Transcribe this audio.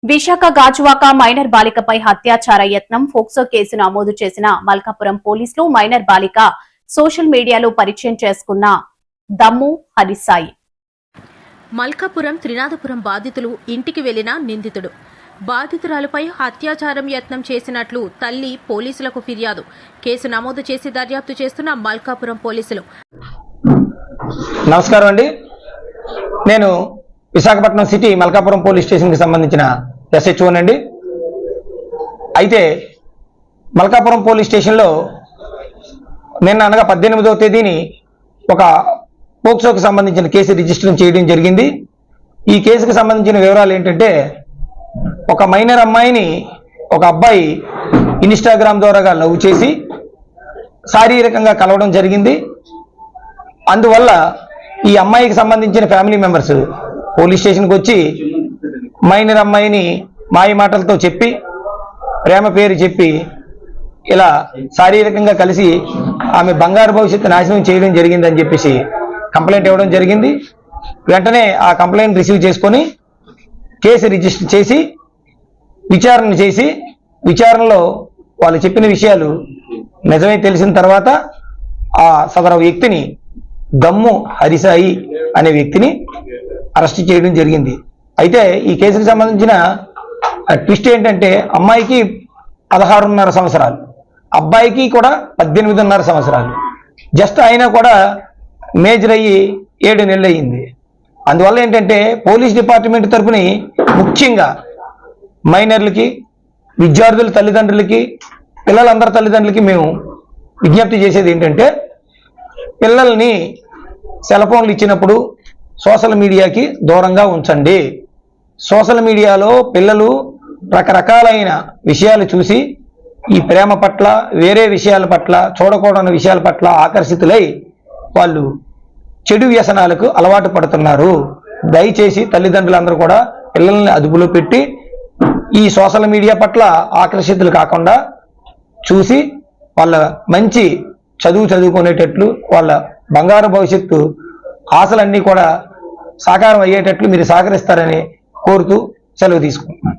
Visakha Gajuwaka minor బాలికపై అత్యాచార యత్నం ఫోక్సో కేసు నమోదు చేసిన మల్కాపురం పోలీసులు మైనర్ బాలిక సోషల్ మీడియాలో పరిచయం చేసుకున్న దమ్ము హరిసాయి. మల్కాపురం త్రినాథపురం బాధితులు ఇంటికి వెళ్లిన నిందితుడు బాధితురాలపై అత్యాచారం యత్నం చేసినట్లు తల్లి పోలీసులకు ఫిర్యాదు. కేసు నమోదు చేసి దర్యాప్తు చేస్తున్న మల్కాపురం పోలీసులు. నమస్కారం అండి. నేను విశాఖపట్నం సిటీ మల్కాపురం పోలీస్ స్టేషన్కి సంబంధించిన SHO అండి. అయితే మల్కాపురం పోలీస్ స్టేషన్లో నిన్న అనగా 18వ తేదీని ఒక పోక్సోకి సంబంధించిన కేసు రిజిస్టర్ చేయడం జరిగింది. ఈ కేసుకు సంబంధించిన వివరాలు ఏంటంటే, ఒక మైనర్ అమ్మాయిని ఒక అబ్బాయి ఇన్స్టాగ్రామ్ ద్వారా లవ్ చేసి శారీరకంగా కలవడం జరిగింది. అందువల్ల ఈ అమ్మాయికి సంబంధించిన ఫ్యామిలీ మెంబర్స్ పోలీస్ స్టేషన్కి వచ్చి మైనర్ అమ్మాయిని మాయ మాటలతో చెప్పి, ప్రేమ పేరు చెప్పి ఇలా శారీరకంగా కలిసి ఆమె బంగారు భవిష్యత్తు నాశనం చేయడం జరిగిందని చెప్పేసి కంప్లైంట్ ఇవ్వడం జరిగింది. వెంటనే ఆ కంప్లైంట్ రిసీవ్ చేసుకొని కేసు రిజిస్టర్ చేసి విచారణ చేసి, విచారణలో వాళ్ళు చెప్పిన విషయాలు నిజమే తెలిసిన తర్వాత ఆ సదరు వ్యక్తిని దమ్ము హరిసాయి అనే వ్యక్తిని అరెస్ట్ చేయడం జరిగింది. అయితే ఈ కేసుకు సంబంధించిన ట్విస్ట్ ఏంటంటే, అమ్మాయికి 16.5 సంవత్సరాలు, అబ్బాయికి కూడా 18.5 సంవత్సరాలు. జస్ట్ అయినా కూడా మేజర్ అయ్యి 7 నెలలు అయ్యింది. అందువల్ల ఏంటంటే, పోలీస్ డిపార్ట్మెంట్ తరఫున ముఖ్యంగా మైనర్లకి, విద్యార్థుల తల్లిదండ్రులకి, పిల్లలందరి తల్లిదండ్రులకి మేము విజ్ఞప్తి చేసేది ఏంటంటే, పిల్లల్ని సెల్ ఫోన్లు ఇచ్చినప్పుడు సోషల్ మీడియాకి దూరంగా ఉంచండి. సోషల్ మీడియాలో పిల్లలు రకరకాలైన విషయాలు చూసి ఈ ప్రేమ పట్ల, వేరే విషయాల పట్ల, చూడకూడని విషయాల పట్ల ఆకర్షితులై వాళ్ళు చెడు వ్యసనాలకు అలవాటు పడుతున్నారు. దయచేసి తల్లిదండ్రులందరూ కూడా పిల్లల్ని అదుపులో పెట్టి ఈ సోషల్ మీడియా పట్ల ఆకర్షితులు కాకుండా చూసి వాళ్ళ మంచి చదువుకునేటట్లు, వాళ్ళ బంగారు భవిష్యత్తు ఆశలన్నీ కూడా సాకారం అయ్యేటట్లు మీరు సహకరిస్తారని కోరుతూ సెలవు తీసుకుంటున్నాను.